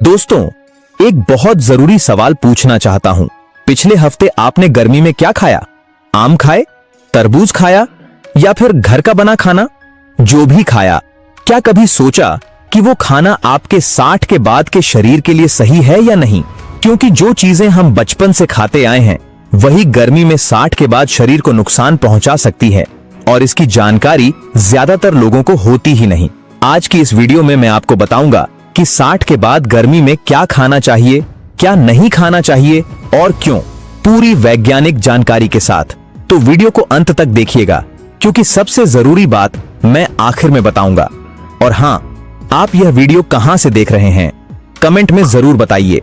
दोस्तों, एक बहुत जरूरी सवाल पूछना चाहता हूं। पिछले हफ्ते आपने गर्मी में क्या खाया? आम खाए, तरबूज खाया या फिर घर का बना खाना? जो भी खाया, क्या कभी सोचा कि वो खाना आपके 60 के बाद के शरीर के लिए सही है या नहीं? क्योंकि जो चीजें हम बचपन से खाते आए हैं वही गर्मी में 60 के बाद शरीर को नुकसान पहुंचा सकती है और इसकी जानकारी ज्यादातर लोगों को होती ही नहीं। आज की इस वीडियो में मैं आपको बताऊंगा कि 60 के बाद गर्मी में क्या खाना चाहिए, क्या नहीं खाना चाहिए और क्यों, पूरी वैज्ञानिक जानकारी के साथ। तो वीडियो को अंत तक देखिएगा क्योंकि सबसे जरूरी बात मैं आखिर में बताऊंगा। और हां, आप यह वीडियो कहां से देख रहे हैं कमेंट में जरूर बताइए।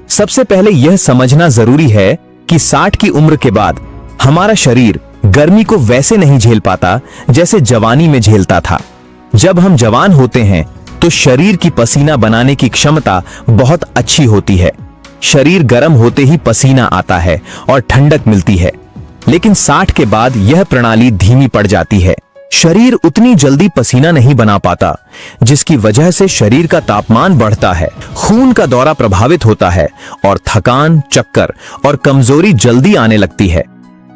सबसे पहले यह समझना जरूरी है कि 60 की उम्र के बाद हमारा शरीर गर्मी को वैसे नहीं झेल पाता जैसे जवानी में झेलता था। जब हम जवान होते हैं तो शरीर की पसीना बनाने की क्षमता बहुत अच्छी होती है। शरीर गर्म होते ही पसीना आता है और ठंडक मिलती है। लेकिन 60 के बाद यह प्रणाली धीमी पड़ जाती है। शरीर उतनी जल्दी पसीना नहीं बना पाता, जिसकी वजह से शरीर का तापमान बढ़ता है, खून का दौरा प्रभावित होता है और थकान, चक्कर और कमजोरी जल्दी आने लगती है।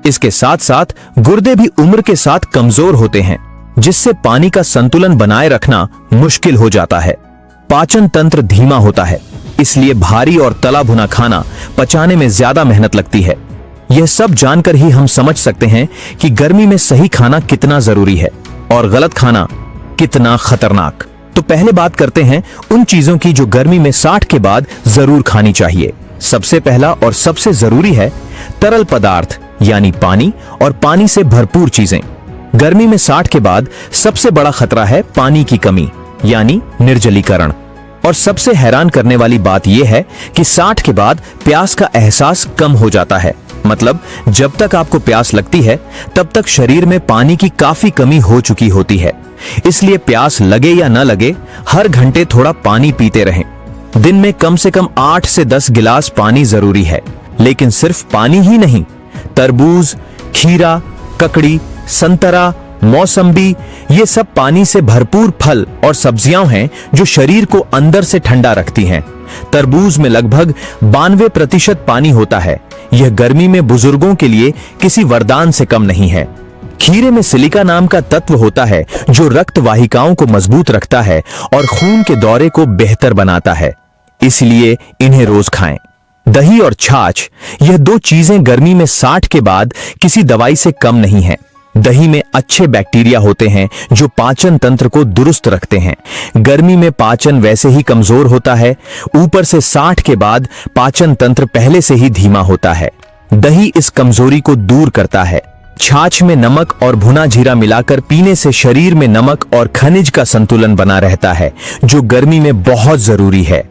इसके साथ साथ गुर्दे भी उम्र के साथ कमजोर होते हैं, जिससे पानी का संतुलन बनाए रखना मुश्किल हो जाता है। पाचन तंत्र धीमा होता है, इसलिए भारी और तला भुना खाना पचाने में ज्यादा मेहनत लगती है। यह सब जानकर ही हम समझ सकते हैं कि गर्मी में सही खाना कितना जरूरी है और गलत खाना कितना खतरनाक। तो पहले बात करते हैं उन चीजों की जो गर्मी में 60 के बाद जरूर खानी चाहिए। सबसे पहला और सबसे जरूरी है तरल पदार्थ, यानी पानी और पानी से भरपूर चीजें। गर्मी में 60 के बाद सबसे बड़ा खतरा है पानी की कमी, यानी निर्जलीकरण। और सबसे हैरान करने वाली बात यह है कि 60 के बाद प्यास का एहसास कम हो जाता है। मतलब जब तक आपको प्यास लगती है तब तक शरीर में पानी की काफी कमी हो चुकी होती है। इसलिए प्यास लगे या न लगे, हर घंटे थोड़ा पानी पीते रहें। दिन में कम से कम 8 से 10 गिलास पानी जरूरी है। लेकिन सिर्फ पानी ही नहीं, तरबूज, खीरा, ककड़ी, संतरा, मौसम्बी, ये सब पानी से भरपूर फल और सब्जियां हैं जो शरीर को अंदर से ठंडा रखती हैं। तरबूज में लगभग 92% पानी होता है। यह गर्मी में बुजुर्गों के लिए किसी वरदान से कम नहीं है। खीरे में सिलिका नाम का तत्व होता है जो रक्त वाहिकाओं को मजबूत रखता है और खून के दौरे को बेहतर बनाता है, इसलिए इन्हें रोज खाएं। दही और छाछ, यह दो चीजें गर्मी में 60 के बाद किसी दवाई से कम नहीं है। दही में अच्छे बैक्टीरिया होते हैं जो पाचन तंत्र को दुरुस्त रखते हैं। गर्मी में पाचन वैसे ही कमजोर होता है, ऊपर से 60 के बाद पाचन तंत्र पहले से ही धीमा होता है। दही इस कमजोरी को दूर करता है। छाछ में नमक और भुना जीरा मिलाकर पीने से शरीर में नमक और खनिज का संतुलन बना रहता है, जो गर्मी में बहुत जरूरी है।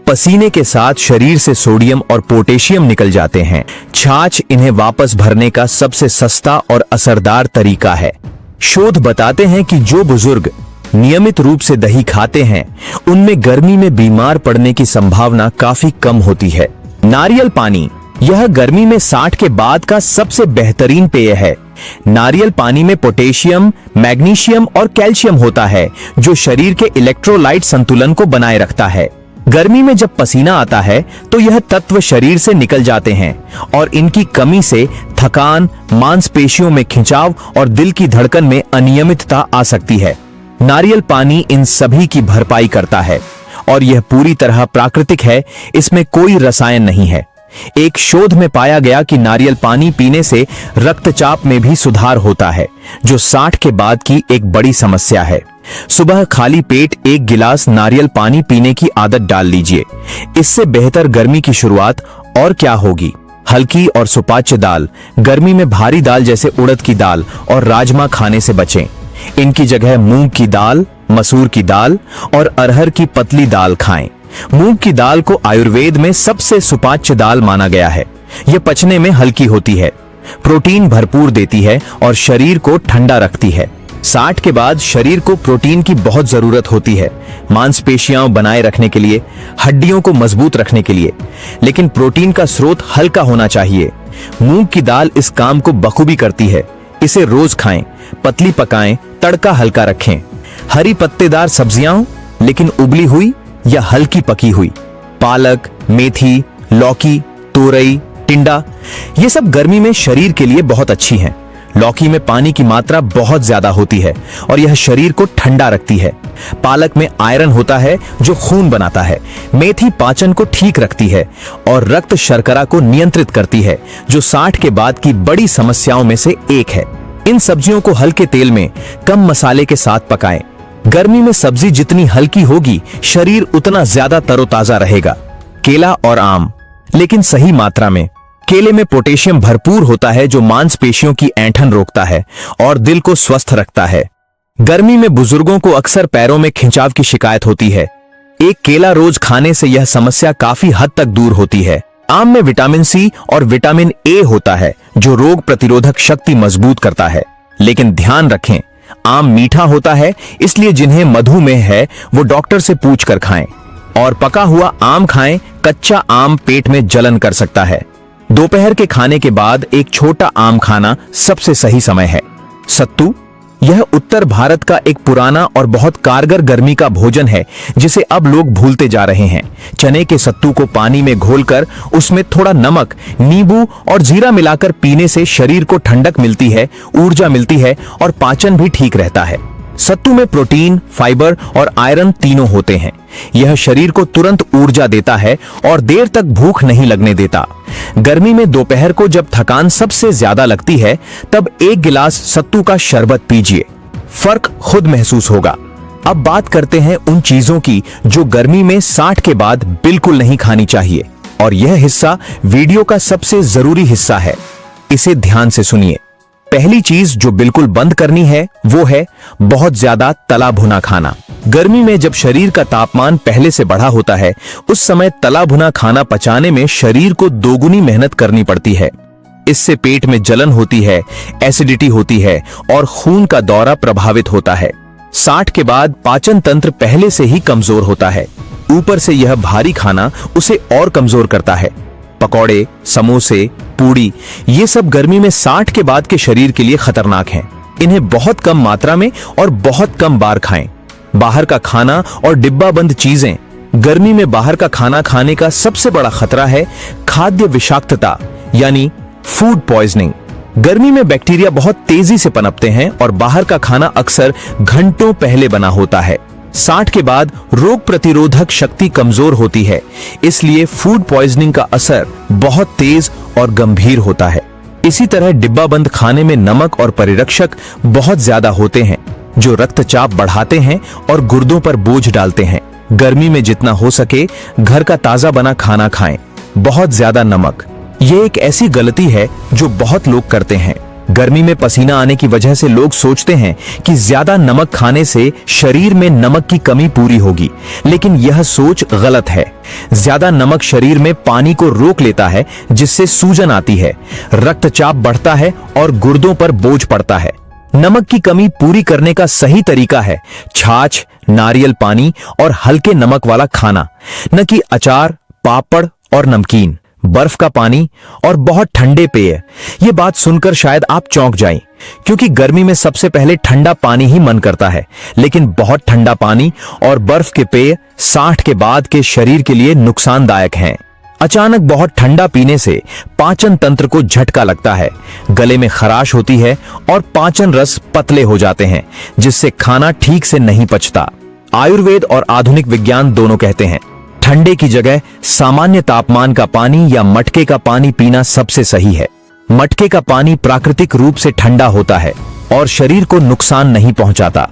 पसीने के साथ शरीर से सोडियम और पोटेशियम निकल जाते हैं। छाछ इन्हें वापस भरने का सबसे सस्ता और असरदार तरीका है। शोध बताते हैं कि जो बुजुर्ग नियमित रूप से दही खाते हैं उनमें गर्मी में बीमार पड़ने की संभावना काफी कम होती है। नारियल पानी, यह गर्मी में 60 के बाद का सबसे बेहतरीन पेय है। नारियल पानी में पोटेशियम, मैग्नीशियम और कैल्शियम होता है जो शरीर के इलेक्ट्रोलाइट संतुलन को बनाए रखता है। गर्मी में जब पसीना आता है तो यह तत्व शरीर से निकल जाते हैं और इनकी कमी से थकान, मांसपेशियों में खिंचाव और दिल की धड़कन में अनियमितता आ सकती है। नारियल पानी इन सभी की भरपाई करता है और यह पूरी तरह प्राकृतिक है, इसमें कोई रसायन नहीं है। एक शोध में पाया गया कि नारियल पानी पीने से रक्तचाप में भी सुधार होता है, जो 60 के बाद की एक बड़ी समस्या है। सुबह खाली पेट 1 गिलास नारियल पानी पीने की आदत डाल लीजिए। इससे बेहतर गर्मी की शुरुआत और क्या होगी। हल्की और सुपाच्य दाल, गर्मी में भारी दाल जैसे उड़द की दाल और राजमा खाने से बचें। इनकी जगह मूंग की दाल, मसूर की दाल और अरहर की पतली दाल खाएं। मूंग की दाल को आयुर्वेद में सबसे सुपाच्य दाल माना गया है। यह पचने में हल्की होती है, प्रोटीन भरपूर देती है और शरीर को ठंडा रखती है। 60 के बाद शरीर को प्रोटीन की बहुत जरूरत होती है, मांसपेशियां बनाए रखने के लिए, हड्डियों को मजबूत रखने के लिए। लेकिन प्रोटीन का स्रोत हल्का होना चाहिए। मूंग की दाल इस काम को बखूबी करती है। इसे रोज खाएं, पतली पकाएं, तड़का हल्का रखें। हरी पत्तेदार सब्जियां, लेकिन उबली हुई या हल्की पकी हुई। पालक, मेथी, लौकी, तोरई, टिंडा, ये सब गर्मी में शरीर के लिए बहुत अच्छी हैं। लौकी में पानी की मात्रा बहुत ज्यादा होती है और यह शरीर को ठंडा रखती है। पालक में आयरन होता है जो खून बनाता है। मेथी पाचन को ठीक रखती है और रक्त शर्करा को नियंत्रित करती है, जो 60 के बाद की बड़ी समस्याओं में से एक है। इन सब्जियों को हल्के तेल में कम मसाले के साथ पकाएं। गर्मी में सब्जी जितनी हल्की होगी, शरीर उतना ज्यादा तरोताजा रहेगा। केला और आम, लेकिन सही मात्रा में। केले में पोटेशियम भरपूर होता है जो मांसपेशियों की ऐंठन रोकता है और दिल को स्वस्थ रखता है। गर्मी में बुजुर्गों को अक्सर पैरों में खिंचाव की शिकायत होती है। एक केला रोज खाने से यह समस्या काफी हद तक दूर होती है। आम में विटामिन सी और विटामिन ए होता है जो रोग प्रतिरोधक शक्ति मजबूत करता है। लेकिन ध्यान रखें, आम मीठा होता है, इसलिए जिन्हें मधुमेह है वो डॉक्टर से पूछकर खाएं। और पका हुआ आम खाएं, कच्चा आम पेट में जलन कर सकता है। दोपहर के खाने के बाद एक छोटा आम खाना सबसे सही समय है। सत्तू, यह उत्तर भारत का एक पुराना और बहुत कारगर गर्मी का भोजन है जिसे अब लोग भूलते जा रहे हैं। चने के सत्तू को पानी में घोलकर उसमें थोड़ा नमक, नींबू और जीरा मिलाकर पीने से शरीर को ठंडक मिलती है, ऊर्जा मिलती है और पाचन भी ठीक रहता है। सत्तू में प्रोटीन, फाइबर और आयरन तीनों होते हैं। यह शरीर को तुरंत ऊर्जा देता है और देर तक भूख नहीं लगने देता। गर्मी में दोपहर को जब थकान सबसे ज्यादा लगती है, तब एक गिलास सत्तू का शरबत पीजिए, फर्क खुद महसूस होगा। अब बात करते हैं उन चीजों की जो गर्मी में 60 के बाद बिल्कुल नहीं खानी चाहिए, और यह हिस्सा वीडियो का सबसे जरूरी हिस्सा है। इसे ध्यान से सुनिए। पहली चीज जो बिल्कुल बंद करनी है वो है बहुत ज्यादा तला भुना खाना। गर्मी में जब शरीर का तापमान पहले से बढ़ा होता है, उस समय तला भुना खाना पचाने में शरीर को दोगुनी मेहनत करनी पड़ती है। इससे पेट में जलन होती है, एसिडिटी होती है और खून का दौरा प्रभावित होता है। 60 के बाद पाचन तंत्र पहले से ही कमजोर होता है। ऊपर से यह भारी खाना उसे और कमजोर करता है। पकौड़े, समोसे, पूड़ी, ये सब गर्मी में 60 के बाद के शरीर के लिए खतरनाक हैं। इन्हें बहुत कम मात्रा में और बहुत कम बार खाएं। बाहर का खाना और डिब्बा बंद चीजें। गर्मी में बाहर का खाना खाने का सबसे बड़ा खतरा है खाद्य विषाक्तता, यानी फूड पॉइजनिंग। गर्मी में बैक्टीरिया बहुत तेजी से पनपते हैं और बाहर का खाना अक्सर घंटों पहले बना होता है। 60 के बाद रोग प्रतिरोधक शक्ति कमजोर होती है, इसलिए फूड पॉइजनिंग का असर बहुत तेज और गंभीर होता है। इसी तरह डिब्बा बंद खाने में नमक और परिरक्षक बहुत ज्यादा होते हैं जो रक्तचाप बढ़ाते हैं और गुर्दों पर बोझ डालते हैं। गर्मी में जितना हो सके घर का ताजा बना खाना खाएं। बहुत ज्यादा नमक, ये एक ऐसी गलती है जो बहुत लोग करते हैं। गर्मी में पसीना आने की वजह से लोग सोचते हैं कि ज्यादा नमक खाने से शरीर में नमक की कमी पूरी होगी, लेकिन यह सोच गलत है। ज्यादा नमक शरीर में पानी को रोक लेता है, जिससे सूजन आती है, रक्तचाप बढ़ता है और गुर्दों पर बोझ पड़ता है। नमक की कमी पूरी करने का सही तरीका है छाछ, नारियल पानी और हल्के नमक वाला खाना, न कि अचार, पापड़ और नमकीन, बर्फ का पानी और बहुत ठंडे पेय। ये बात सुनकर शायद आप चौंक जाएं, क्योंकि गर्मी में सबसे पहले ठंडा पानी ही मन करता है, लेकिन बहुत ठंडा पानी और बर्फ के पेय 60 के बाद के शरीर के लिए नुकसानदायक हैं। अचानक बहुत ठंडा पीने से पाचन तंत्र को झटका लगता है, गले में खराश होती है और पाचन रस पतले हो जाते हैं, जिससे खाना ठीक से नहीं पचता। आयुर्वेद और आधुनिक विज्ञान दोनों कहते हैं ठंडे की जगह सामान्य तापमान का पानी या मटके का पानी पीना सबसे सही है। मटके का पानी प्राकृतिक रूप से ठंडा होता है और शरीर को नुकसान नहीं पहुंचाता।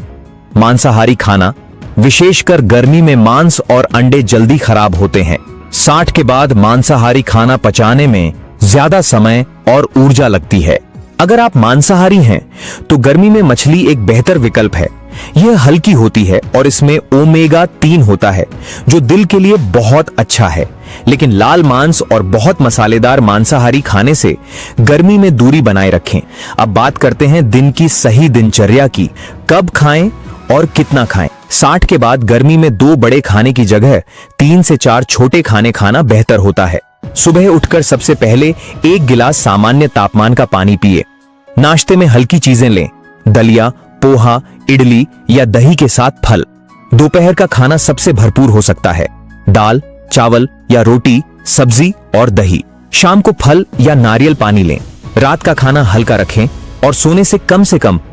मांसाहारी खाना, विशेषकर गर्मी में मांस और अंडे जल्दी खराब होते हैं। 60 के बाद मांसाहारी खाना पचाने में ज्यादा समय और ऊर्जा लगती है। अगर आप मांसाहारी हैं तो गर्मी में मछली एक बेहतर विकल्प है। यह हल्की होती है और इसमें ओमेगा 3 होता है जो दिल के लिए बहुत अच्छा है। लेकिन लाल मांस और बहुत मसालेदार मांसाहारी खाने से गर्मी में दूरी बनाए रखें। अब बात करते हैं दिन की सही दिनचर्या की, कब खाएं और कितना खाएं। 60 के बाद गर्मी में 2 बड़े खाने की जगह 3 से 4 छोटे खाने खाना बेहतर होता है। सुबह उठकर सबसे पहले 1 गिलास सामान्य तापमान का पानी पिए। नाश्ते में हल्की चीजें लें, दलिया, पोहा, इडली या दही के साथ फल। दोपहर का खाना सबसे भरपूर हो सकता है, दाल, चावल या रोटी, सब्जी और दही। शाम को फल या नारियल पानी लें। रात का खाना हल्का रखें और सोने से कम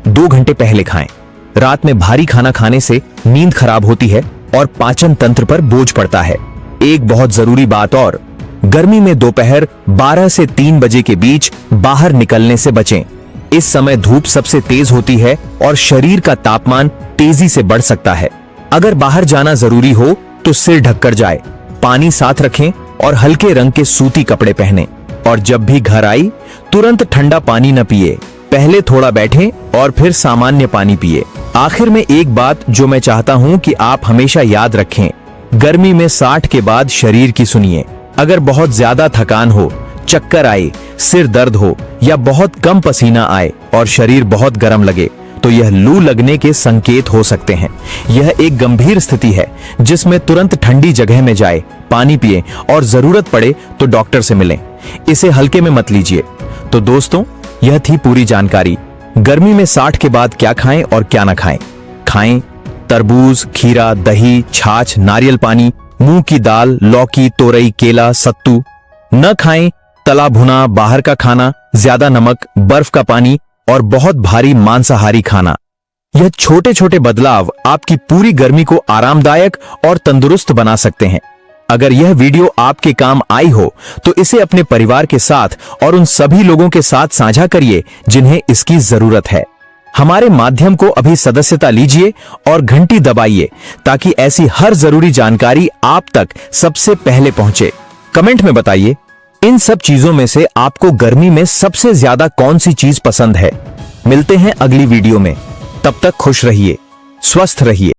2 घंटे पहले खाएं। रात में भारी खाना खाने से नींद खराब होती है और पाचन तंत्र पर बोझ पड़ता है। एक बहुत जरूरी बात और, गर्मी में दोपहर 12 से 3 बजे के बीच बाहर निकलने से बचें। इस समय धूप सबसे तेज होती है और शरीर का तापमान तेजी से बढ़ सकता है। अगर बाहर जाना जरूरी हो तो सिर ढककर जाए, पानी साथ रखें और हल्के रंग के सूती कपड़े पहनें। और जब भी घर आई तुरंत ठंडा पानी न पिए, पहले थोड़ा बैठें और फिर सामान्य पानी पिए। आखिर में एक बात जो मैं चाहता हूं कि आप हमेशा याद रखें, गर्मी में 60 के बाद शरीर की सुनिए। अगर बहुत ज्यादा थकान हो, चक्कर आए, सिर दर्द हो या बहुत कम पसीना आए और शरीर बहुत गर्म लगे तो यह लू लगने के संकेत हो सकते हैं। यह एक गंभीर स्थिति है जिसमें तुरंत ठंडी जगह में जाए, पानी पिए और जरूरत पड़े तो डॉक्टर से मिलें। इसे हल्के में मत लीजिए। तो दोस्तों, यह थी पूरी जानकारी। गर्मी में 60 के बाद क्या खाएं और क्या ना खाएं। खाएं तरबूज, खीरा, दही, छाछ, नारियल पानी, मूंग की दाल, लौकी, तोरई, केला, सत्तू। न खाएं तला भुना, बाहर का खाना, ज्यादा नमक, बर्फ का पानी और बहुत भारी मांसाहारी खाना। यह छोटे छोटे बदलाव आपकी पूरी गर्मी को आरामदायक और तंदुरुस्त बना सकते हैं। अगर यह वीडियो आपके काम आई हो तो इसे अपने परिवार के साथ और उन सभी लोगों के साथ साझा करिए जिन्हें इसकी जरूरत है। हमारे माध्यम को अभी सदस्यता लीजिए और घंटी दबाइए ताकि ऐसी हर जरूरी जानकारी आप तक सबसे पहले पहुंचे। कमेंट में बताइए, इन सब चीजों में से आपको गर्मी में सबसे ज्यादा कौन सी चीज पसंद है। मिलते हैं अगली वीडियो में। तब तक खुश रहिए, स्वस्थ रहिए।